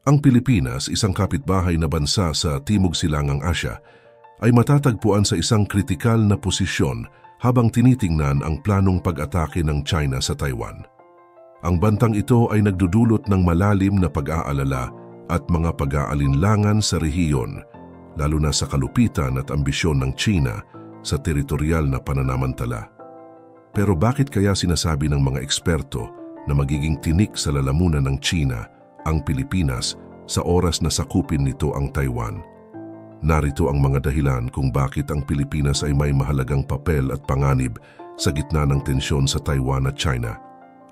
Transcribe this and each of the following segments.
Ang Pilipinas, isang kapitbahay na bansa sa Timog Silangang Asya, ay matatagpuan sa isang kritikal na posisyon habang tinitingnan ang planong pag-atake ng China sa Taiwan. Ang bantang ito ay nagdudulot ng malalim na pag-aalala at mga pag-aalinlangan sa rehiyon, lalo na sa kalupitan at ambisyon ng China sa teritorial na pananamantala. Pero bakit kaya sinasabi ng mga eksperto na magiging tinik sa lalamunan ng China ang Pilipinas sa oras na sakupin nito ang Taiwan? Narito ang mga dahilan kung bakit ang Pilipinas ay may mahalagang papel at panganib sa gitna ng tensyon sa Taiwan at China.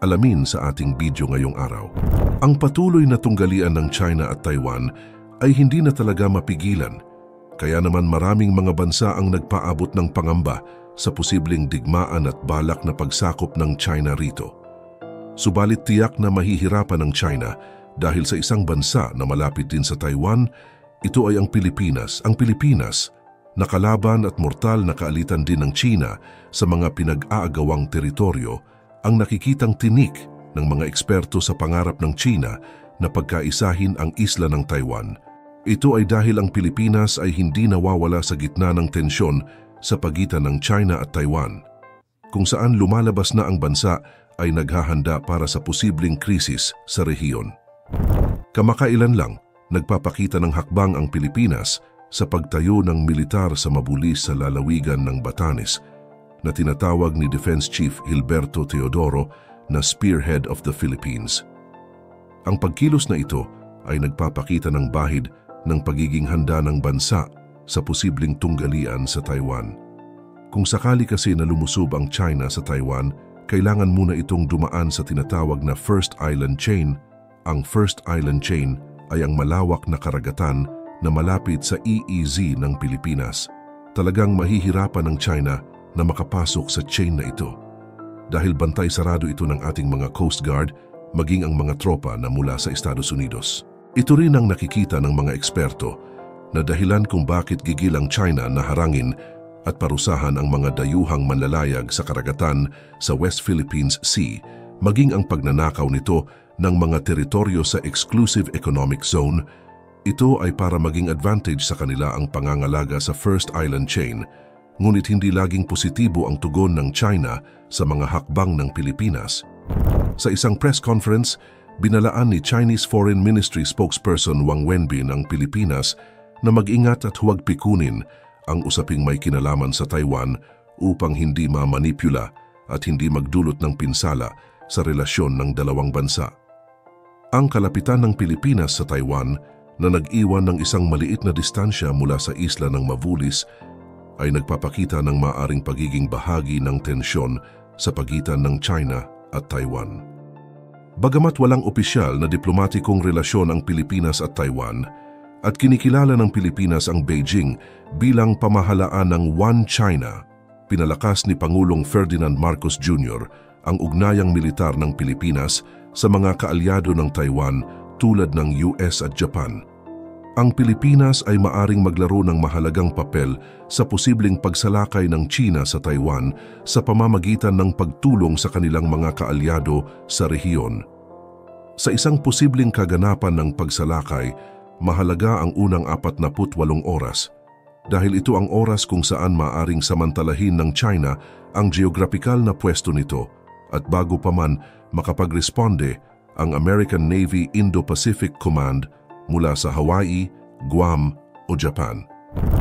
Alamin sa ating video ngayong araw. Ang patuloy na tunggalian ng China at Taiwan ay hindi na talaga mapigilan. Kaya naman maraming mga bansa ang nagpaabot ng pangamba sa posibleng digmaan at balak na pagsakop ng China rito. Subalit tiyak na mahihirapan ng China dahil sa isang bansa na malapit din sa Taiwan, ito ay ang Pilipinas. Ang Pilipinas, na kalaban at mortal na kaalitan din ng China sa mga pinag-aagawang teritoryo, ang nakikitang tinik ng mga eksperto sa pangarap ng China na pagkaisahin ang isla ng Taiwan. Ito ay dahil ang Pilipinas ay hindi nawawala sa gitna ng tensyon sa pagitan ng China at Taiwan, kung saan lumalabas na ang bansa ay naghahanda para sa posibleng krisis sa rehiyon. Kamakailan lang, nagpapakita ng hakbang ang Pilipinas sa pagtayo ng militar sa mabulis sa lalawigan ng Batanes na tinatawag ni Defense Chief Gilberto Teodoro na Spearhead of the Philippines. Ang pagkilos na ito ay nagpapakita ng bahid ng pagiging handa ng bansa sa posibleng tunggalian sa Taiwan. Kung sakali kasi na lumusob ang China sa Taiwan, kailangan muna itong dumaan sa tinatawag na First Island Chain. Ang First Island Chain ay ang malawak na karagatan na malapit sa EEZ ng Pilipinas. Talagang mahihirapan ng China na makapasok sa chain na ito dahil bantay sarado ito ng ating mga Coast Guard maging ang mga tropa na mula sa Estados Unidos. Ito rin ang nakikita ng mga eksperto na dahilan kung bakit gigil ang China na harangin at parusahan ang mga dayuhang manlalayag sa karagatan sa West Philippines Sea, maging ang pagnanakaw nito ng mga teritoryo sa Exclusive Economic Zone. Ito ay para maging advantage sa kanila ang pangangalaga sa First Island Chain, ngunit hindi laging positibo ang tugon ng China sa mga hakbang ng Pilipinas. Sa isang press conference, binalaan ni Chinese Foreign Ministry spokesperson Wang Wenbin ang Pilipinas na mag-ingat at huwag pikunin ang usaping may kinalaman sa Taiwan upang hindi mamanipula at hindi magdulot ng pinsala sa relasyon ng dalawang bansa. Ang kalapitan ng Pilipinas sa Taiwan na nag-iwan ng isang maliit na distansya mula sa isla ng Mavulis ay nagpapakita ng maaring pagiging bahagi ng tensyon sa pagitan ng China at Taiwan. Bagamat walang opisyal na diplomatikong relasyon ang Pilipinas at Taiwan, at kinikilala ng Pilipinas ang Beijing bilang pamahalaan ng One China, pinalakas ni Pangulong Ferdinand Marcos Jr. ang ugnayang militar ng Pilipinas sa mga kaalyado ng Taiwan tulad ng US at Japan. Ang Pilipinas ay maaring maglaro ng mahalagang papel sa posibleng pagsalakay ng China sa Taiwan sa pamamagitan ng pagtulong sa kanilang mga kaalyado sa rehiyon. Sa isang posibleng kaganapan ng pagsalakay, mahalaga ang unang 48 oras dahil ito ang oras kung saan maaring samantalahin ng China ang geographical na pwesto nito at bago pa man makapagresponde ang American Navy Indo-Pacific Command mula sa Hawaii, Guam o Japan.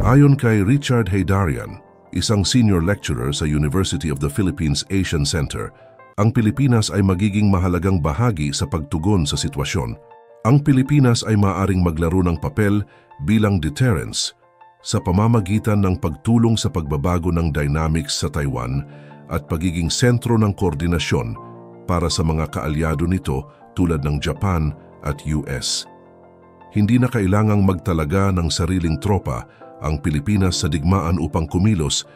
Ayon kay Richard Heydarian, isang senior lecturer sa University of the Philippines Asian Center, ang Pilipinas ay magiging mahalagang bahagi sa pagtugon sa sitwasyon. Ang Pilipinas ay maaaring maglaro ng papel bilang deterrence sa pamamagitan ng pagtulong sa pagbabago ng dynamics sa Taiwan at pagiging sentro ng koordinasyon para sa mga kaalyado nito tulad ng Japan at US. Hindi na kailangang magtalaga ng sariling tropa ang Pilipinas sa digmaan upang kumilos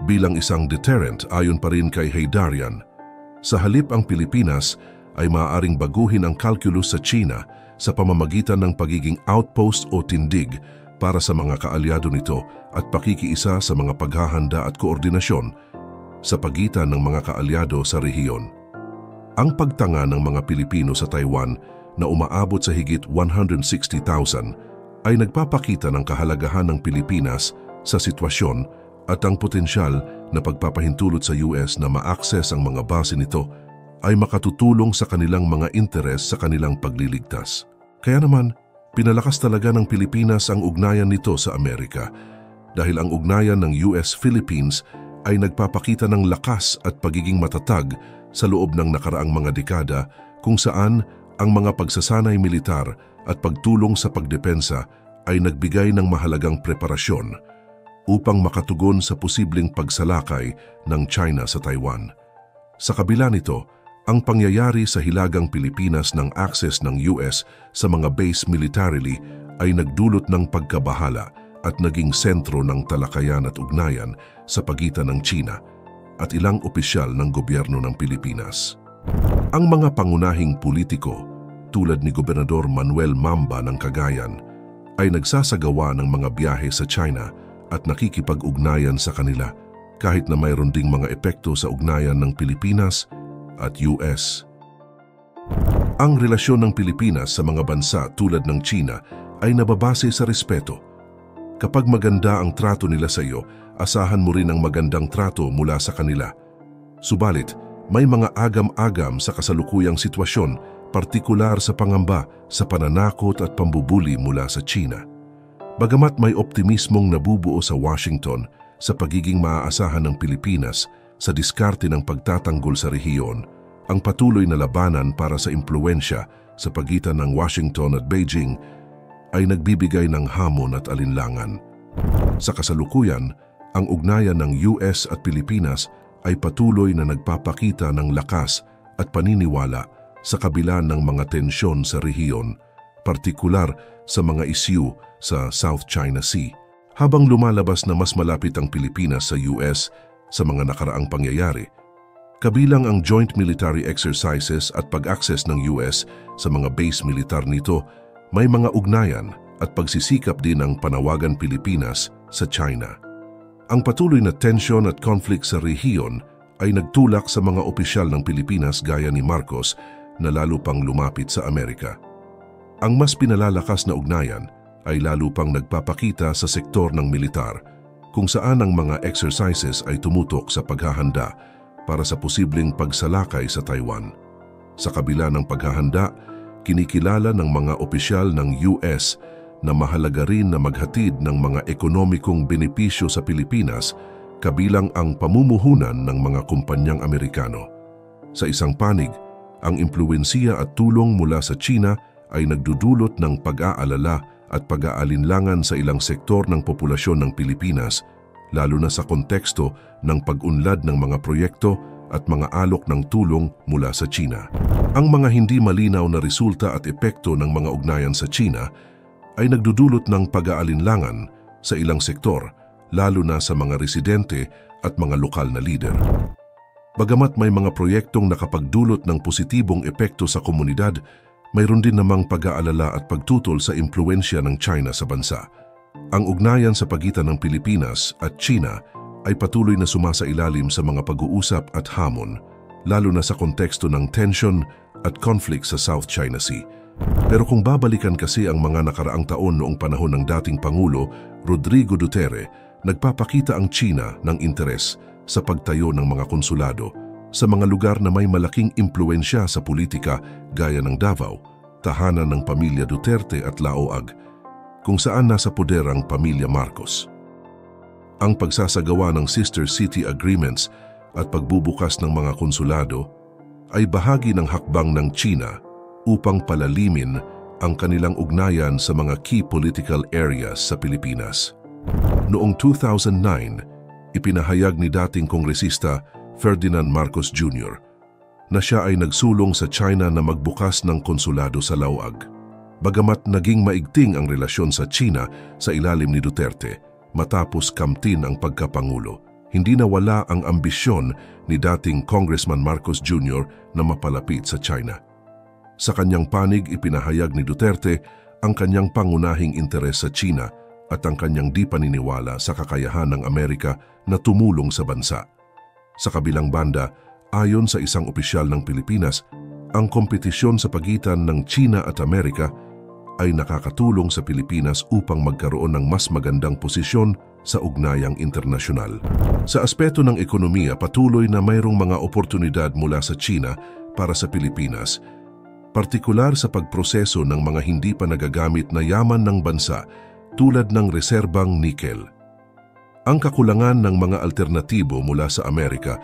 bilang isang deterrent ayon pa rin kay Heydarian. Sa halip ang Pilipinas ay maaaring baguhin ang kalkulus sa China sa pamamagitan ng pagiging outpost o tindig para sa mga kaalyado nito at pakikiisa sa mga paghahanda at koordinasyon sa pagitan ng mga kaalyado sa rehiyon. Ang pagtanga ng mga Pilipino sa Taiwan na umaabot sa higit 160,000 ay nagpapakita ng kahalagahan ng Pilipinas sa sitwasyon at ang potensyal na pagpapahintulot sa US na ma-access ang mga base nito ay makatutulong sa kanilang mga interes sa kanilang pagliligtas. Kaya naman, pinalakas talaga ng Pilipinas ang ugnayan nito sa Amerika dahil ang ugnayan ng US-Philippines ay nagpapakita ng lakas at pagiging matatag sa loob ng nakaraang mga dekada kung saan ang mga pagsasanay militar at pagtulong sa pagdepensa ay nagbigay ng mahalagang preparasyon upang makatugon sa posibleng pagsalakay ng China sa Taiwan. Sa kabila nito, ang pangyayari sa Hilagang Pilipinas ng access ng US sa mga base militarily ay nagdulot ng pagkabahala at naging sentro ng talakayan at ugnayan sa pagitan ng China at ilang opisyal ng gobyerno ng Pilipinas. Ang mga pangunahing politiko tulad ni Gobernador Manuel Mamba ng Cagayan ay nagsasagawa ng mga biyahe sa China at nakikipag-ugnayan sa kanila kahit na mayroon ding mga epekto sa ugnayan ng Pilipinas at US. Ang relasyon ng Pilipinas sa mga bansa tulad ng China ay nababase sa respeto. Kapag maganda ang trato nila sa iyo, asahan mo rin ang magandang trato mula sa kanila. Subalit, may mga agam-agam sa kasalukuyang sitwasyon, partikular sa pangamba, sa pananakot at pambubuli mula sa China. Bagamat may optimismong nabubuo sa Washington sa pagiging maaasahan ng Pilipinas sa diskarte ng pagtatanggol sa rehiyon, ang patuloy na labanan para sa impluwensya sa pagitan ng Washington at Beijing ay nagbibigay ng hamon at alinlangan. Sa kasalukuyan, ang ugnayan ng US at Pilipinas ay patuloy na nagpapakita ng lakas at paniniwala sa kabila ng mga tensyon sa rehiyon, partikular sa mga isyu sa South China Sea. Habang lumalabas na mas malapit ang Pilipinas sa US sa mga nakaraang pangyayari, kabilang ang joint military exercises at pag-access ng US sa mga base militar nito, may mga ugnayan at pagsisikap din ng panawagan Pilipinas sa China. Ang patuloy na tensyon at conflict sa rehiyon ay nagtulak sa mga opisyal ng Pilipinas gaya ni Marcos na lalo pang lumapit sa Amerika. Ang mas pinalalakas na ugnayan ay lalo pang nagpapakita sa sektor ng militar kung saan ang mga exercises ay tumutok sa paghahanda para sa posibleng pagsalakay sa Taiwan. Sa kabila ng paghahanda, kinikilala ng mga opisyal ng US na mahalaga rin na maghatid ng mga ekonomikong benepisyo sa Pilipinas kabilang ang pamumuhunan ng mga kumpanyang Amerikano. Sa isang panig, ang impluwensiya at tulong mula sa China ay nagdudulot ng pag-aalala at pag-aalinlangan sa ilang sektor ng populasyon ng Pilipinas, lalo na sa konteksto ng pag-unlad ng mga proyekto at mga alok ng tulong mula sa China. Ang mga hindi malinaw na resulta at epekto ng mga ugnayan sa China ay nagdudulot ng pag-aalinlangan sa ilang sektor, lalo na sa mga residente at mga lokal na lider. Bagamat may mga proyektong nakapagdulot ng positibong epekto sa komunidad, mayroon din namang pag-aalala at pagtutol sa impluwensya ng China sa bansa. Ang ugnayan sa pagitan ng Pilipinas at China ay patuloy na sumasailalim sa mga pag-uusap at hamon, lalo na sa konteksto ng tension at conflict sa South China Sea. Pero kung babalikan kasi ang mga nakaraang taon noong panahon ng dating Pangulo Rodrigo Duterte, nagpapakita ang China ng interes sa pagtayo ng mga konsulado sa mga lugar na may malaking impluwensya sa politika gaya ng Davao, tahanan ng pamilya Duterte at Laoag, kung saan nasa poder ang pamilya Marcos. Ang pagsasagawa ng sister city agreements at pagbubukas ng mga konsulado ay bahagi ng hakbang ng China upang palalimin ang kanilang ugnayan sa mga key political areas sa Pilipinas. Noong 2009, ipinahayag ni dating kongresista Ferdinand Marcos Jr. na siya ay nagsulong sa China na magbukas ng konsulado sa Laoag. Bagamat naging maigting ang relasyon sa China sa ilalim ni Duterte matapos kamtin ang pagkapangulo, hindi nawala ang ambisyon ni dating Congressman Marcos Jr. na mapalapit sa China. Sa kanyang panig, ipinahayag ni Duterte ang kanyang pangunahing interes sa China at ang kanyang di paniniwala sa kakayahan ng Amerika na tumulong sa bansa. Sa kabilang banda, ayon sa isang opisyal ng Pilipinas, ang kompetisyon sa pagitan ng China at Amerika ay nakakatulong sa Pilipinas upang magkaroon ng mas magandang posisyon sa ugnayang internasyonal. Sa aspeto ng ekonomiya, patuloy na mayroong mga oportunidad mula sa China para sa Pilipinas, partikular sa pagproseso ng mga hindi pa nagagamit na yaman ng bansa tulad ng reserbang nickel. Ang kakulangan ng mga alternatibo mula sa Amerika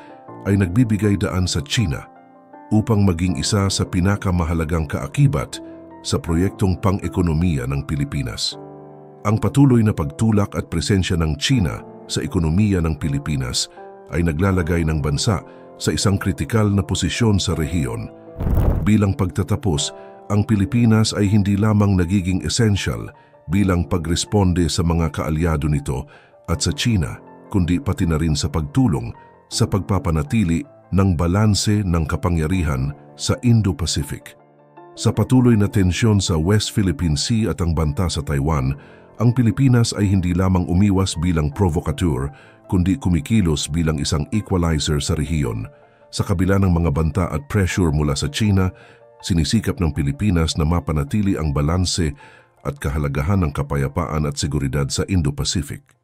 ay nagbibigay daan sa China upang maging isa sa pinakamahalagang kaakibat sa proyektong pang-ekonomiya ng Pilipinas. Ang patuloy na pagtulak at presensya ng China sa ekonomiya ng Pilipinas ay naglalagay ng bansa sa isang kritikal na posisyon sa rehiyon. Bilang pagtatapos, ang Pilipinas ay hindi lamang nagiging essential bilang pagresponde sa mga kaalyado nito at sa China, kundi pati na rin sa pagtulong sa pagpapanatili ng balanse ng kapangyarihan sa Indo-Pacific. Sa patuloy na tensyon sa West Philippine Sea at ang banta sa Taiwan, ang Pilipinas ay hindi lamang umiwas bilang provocateur, kundi kumikilos bilang isang equalizer sa rehiyon. Sa kabila ng mga banta at pressure mula sa China, sinisikap ng Pilipinas na mapanatili ang balanse at kahalagahan ng kapayapaan at seguridad sa Indo-Pacific.